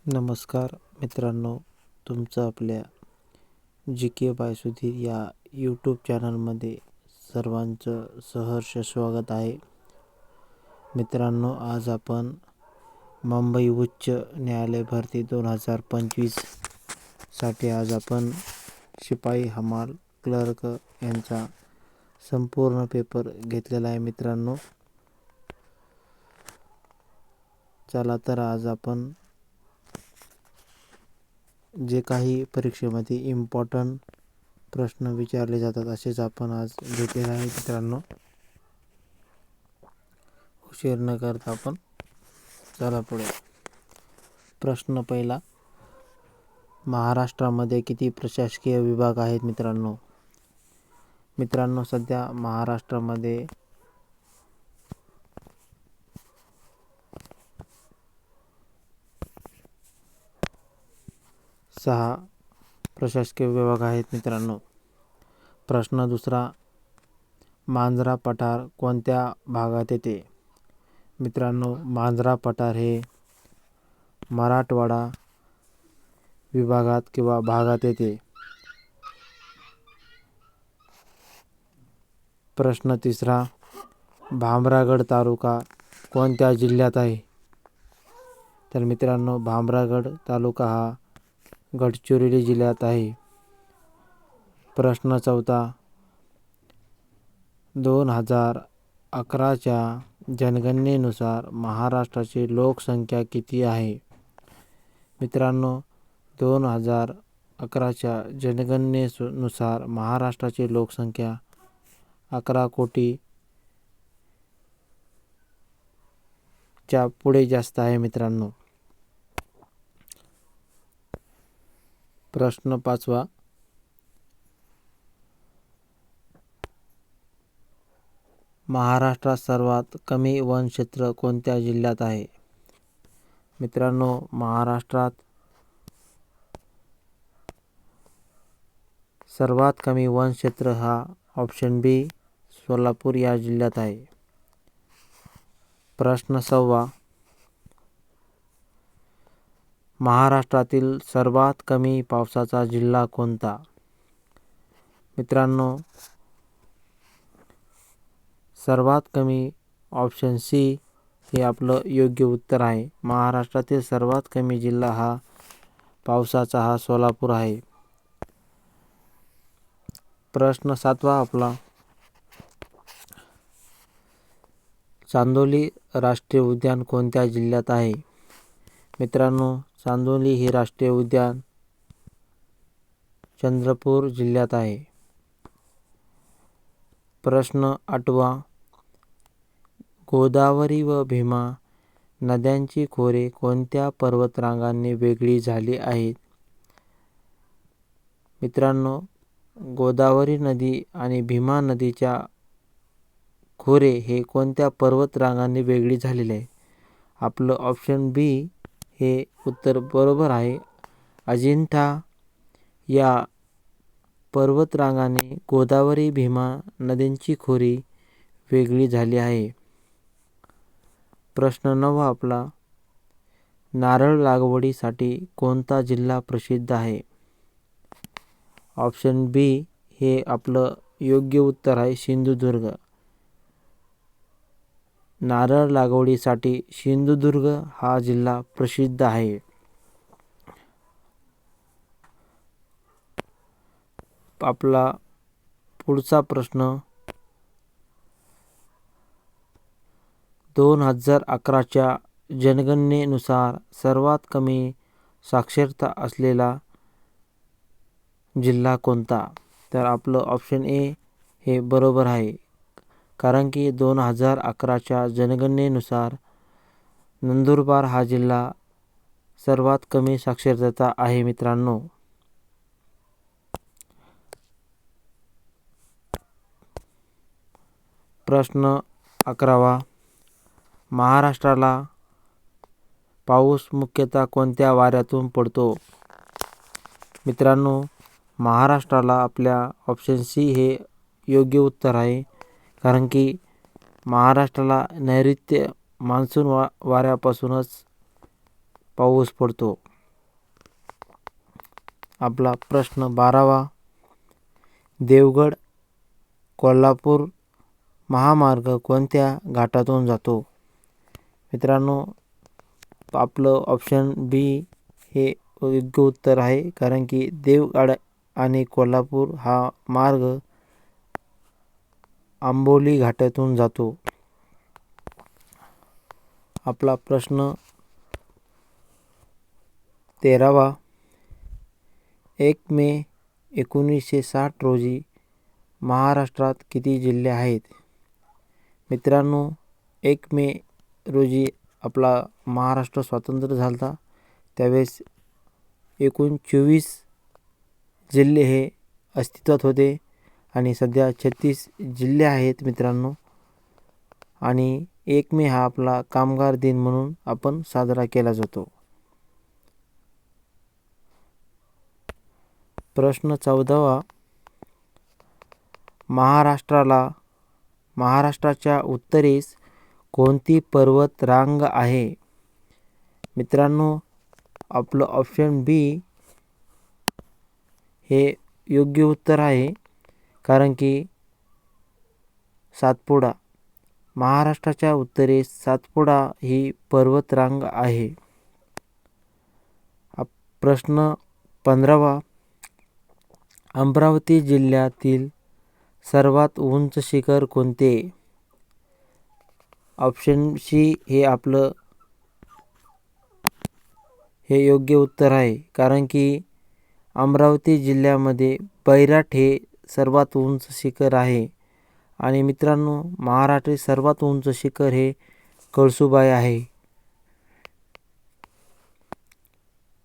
नमस्कार मित्रांनो, तुमचं आपल्या जी के बाय सुधीर या यूट्यूब चॅनलमध्ये सर्वांचं सहर्ष स्वागत आहे. मित्रांनो, आज आपण मुंबई उच्च न्यायालय भरती 2025 साठी आज आपण शिपाई हमाल क्लर्क यांचा संपूर्ण पेपर घेतलेला आहे. मित्रांनो, चला तर आज आपण जे काही परीक्षेमध्ये इम्पॉर्टंट प्रश्न विचारले जातात असेच आपण आज घेतलेले आहे. मित्रांनो, उशीर न करता आपण चला पुढे. प्रश्न पहिला, महाराष्ट्रामध्ये किती प्रशासकीय विभाग आहेत? मित्रांनो, सध्या महाराष्ट्रामध्ये 6 प्रशासकीय विभाग आहेत. मित्रांनो, प्रश्न दुसरा, मांजरा पठार कोणत्या भागात येते? मित्रांनो, मांजरा पठार हे मराठवाडा विभागात किंवा भागात येते. प्रश्न तिसरा, भामरागड तालुका कोणत्या जिल्ह्यात आहे? तर मित्रांनो, भामरागड तालुका हा गडचिरोली जिल्ह्यात आहे. प्रश्न चौथा, 2011च्या जनगणनेनुसार महाराष्ट्राची लोकसंख्या किती आहे? मित्रांनो, 2011च्या जनगणनेनुसार महाराष्ट्राची लोकसंख्या 11 कोटीच्या पुढे जास्त आहे. मित्रांनो, प्रश्न पाचवा, महाराष्ट्रात सर्वात कमी वनक्षेत्र कोणत्या जिल्ह्यात आहे? मित्रांनो, महाराष्ट्रात सर्वात कमी वनक्षेत्र हा ऑप्शन बी सोलापूर या जिल्ह्यात आहे. प्रश्न सहावा, महाराष्ट्रातील सर्वात कमी पावसाचा जिल्हा कोणता? मित्रांनो, सर्वात कमी ऑप्शन सी हे आपलं योग्य उत्तर आहे. महाराष्ट्रातील सर्वात कमी जिल्हा हा पावसाचा हा सोलापूर आहे. प्रश्न सातवा आपला, चांदोली राष्ट्रीय उद्यान कोणत्या जिल्ह्यात आहे? मित्रांनो, चांदोली हे राष्ट्रीय उद्यान चंद्रपूर जिल्ह्यात आहे. प्रश्न आठवा, गोदावरी व भीमा नद्यांची खोरे कोणत्या पर्वतरांगांनी वेगळी झाली आहेत? मित्रांनो, गोदावरी नदी आणि भीमा नदीच्या खोरे हे कोणत्या पर्वतरांगांनी वेगळी झालेले आहे? आपलं ऑप्शन बी हे उत्तर बरोबर आहे. अजिंठा या पर्वतरांगाने गोदावरी भीमा नद्यांची खोरी वेगळी झाली आहे. प्रश्न 9 आपला, नारळ लागवडीसाठी कोणता जिल्हा प्रसिद्ध आहे? ऑप्शन बी हे आपलं योग्य उत्तर आहे, सिंधुदुर्ग. नारळ लागवडीसाठी सिंधुदुर्ग हा जिल्हा प्रसिद्ध आहे. आपला पुढचा प्रश्न, 2011च्या जनगणनेनुसार सर्वात कमी साक्षरता असलेला जिल्हा कोणता? तर आपलं ऑप्शन ए हे बरोबर आहे. कारण की 2011च्या जनगणनेनुसार नंदुरबार हा जिल्हा सर्वात कमी साक्षरता आहे. मित्रांनो, प्रश्न 11वा, महाराष्ट्राला पाऊस मुख्यतः कोणत्या वाऱ्यातून पडतो? मित्रांनो, महाराष्ट्राला आपल्या ऑप्शन सी हे योग्य उत्तर आहे. कारण की महाराष्ट्राला नैऋत्य मान्सून वाऱ्यापासूनच पाऊस पडतो. आपला प्रश्न 12वा, देवगड कोल्हापूर महामार्ग कोणत्या घाटातून जातो? मित्रांनो, आपलं ऑप्शन बी हे योग्य उत्तर आहे, कारण की देवगड आणि कोल्हापूर हा मार्ग आंबोली घाटातून जातो. आपला प्रश्न 13वा, 1 मे 1960 रोजी महाराष्ट्रात किती जिल्हे आहेत? मित्रांनो, 1 मे रोजी आपला महाराष्ट्र स्वतंत्र झाला, त्यावेळेस एकूण 24 जिल्हे हे अस्तित्वात होते आणि सध्या 36 जिल्हे आहेत मित्रांनो. आणि 1 मे हा आपला कामगार दिन म्हणून आपण साजरा केला जातो. प्रश्न 14वा, महाराष्ट्राच्या उत्तरेस कोणती पर्वत रांग आहे? मित्रांनो, आपलं ऑप्शन बी हे योग्य उत्तर आहे, कारण की सातपुडा, महाराष्ट्राच्या उत्तरेस सातपुडा ही पर्वतरांग आहे. प्रश्न 15वा, अमरावती जिल्ह्यातील सर्वात उंच शिखर कोणते? ऑप्शन सी हे आपलं हे योग्य उत्तर आहे, कारण की अमरावती जिल्ह्यामध्ये बैराट हे सर्वात उंच शिखर आहे. आणि मित्रांनो, महाराष्ट्रातील सर्वात उंच शिखर हे कळसुबाई आहे.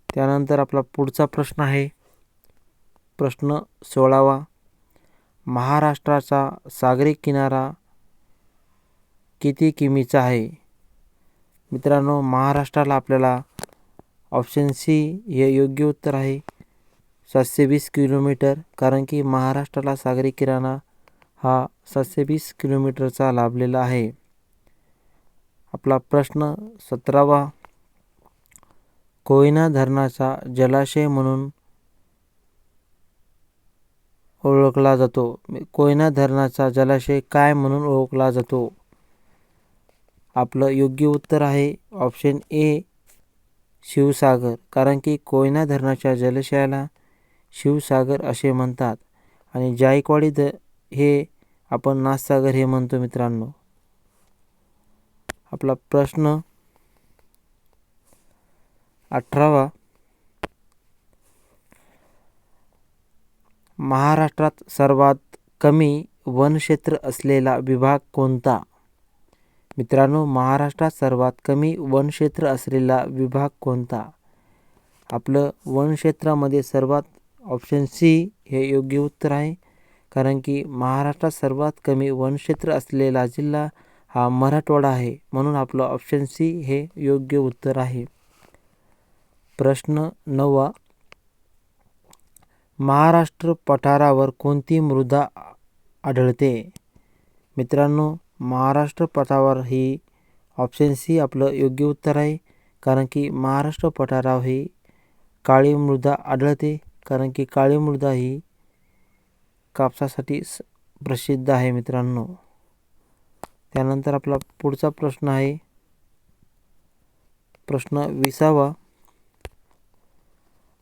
त्यानंतर आपला पुढचा प्रश्न आहे प्रश्न 16वा, महाराष्ट्राचा सागरी किनारा किती किमीचा आहे? मित्रांनो, महाराष्ट्राला आपल्याला ऑप्शन सी हे योग्य उत्तर आहे, 720 किलोमीटर, कारण की महाराष्ट्राला सागरी किनारा हा 720 किलोमीटरचा लाभलेला आहे. आपला प्रश्न 17वा, कोयना धरणाचा जलाशय म्हणून ओळखला जातो. कोयना धरणाचा जलाशय काय म्हणून ओळखला जातो? आपलं योग्य उत्तर आहे ऑप्शन ए, शिवसागर, कारण की कोयना धरणाच्या जलाशयाला शिवसागर असे म्हणतात. आणि जायकवाडी हे आपण नाथसागर हे म्हणतो मित्रांनो. आपला प्रश्न 18वा, महाराष्ट्रात सर्वात कमी वनक्षेत्र असलेला विभाग कोणता? मित्रांनो, महाराष्ट्रात सर्वात कमी वनक्षेत्र असलेला विभाग कोणता? आपलं वनक्षेत्रामध्ये सर्वात ऑप्शन सी हे योग्य उत्तर आहे, कारण की महाराष्ट्रात सर्वात कमी वनक्षेत्र असलेला जिल्हा हा मराठवाडा आहे, म्हणून आपलं ऑप्शन सी हे योग्य उत्तर आहे. प्रश्न 9वा, महाराष्ट्र पठारावर कोणती मृदा आढळते? मित्रांनो, महाराष्ट्र पठारावर ही ऑप्शन सी आपलं योग्य उत्तर आहे, कारण की महाराष्ट्र पठारावर ही काळी मृदा आढळते, कारण की काळी मृदा ही कापसासाठी प्रसिद्ध आहे मित्रांनो. त्यानंतर आपला पुढचा प्रश्न आहे प्रश्न 20वा,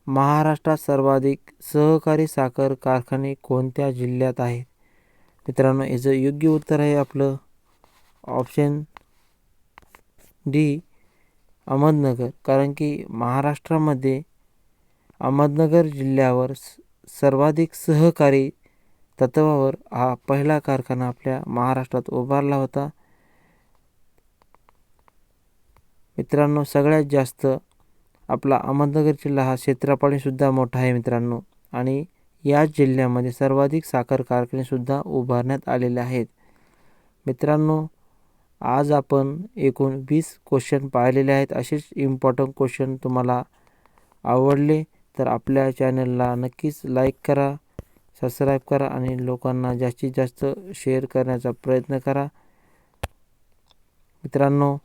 महाराष्ट्रात सर्वाधिक सहकारी साखर कारखाने कोणत्या जिल्ह्यात आहेत? मित्रांनो, याचं योग्य उत्तर आहे आपलं ऑप्शन डी, अहमदनगर, कारण की महाराष्ट्रामध्ये अहमदनगर जिल्ह्यावर सर्वाधिक सहकारी तत्वावर हा पहिला कारखाना आपल्या महाराष्ट्रात उभारला होता. मित्रांनो, सगळ्यात जास्त आपला अहमदनगर जिल्हा हा क्षेत्रफळाने सुद्धा मोठा आहे मित्रांनो, आणि या जिल्ह्यामध्ये सर्वाधिक साखर कारखाने सुद्धा उभारण्यात आलेले आहेत. मित्रांनो, आज आपण एकूण 20 क्वेश्चन पाहिलेले आहेत. असेच इम्पॉर्टंट क्वेश्चन तुम्हाला आवडले तर आपल्या चॅनलला नक्कीच लाईक करा, सबस्क्राईब करा आणि लोकांना जास्तीत जास्त शेअर करण्याचा प्रयत्न करा. मित्रांनो,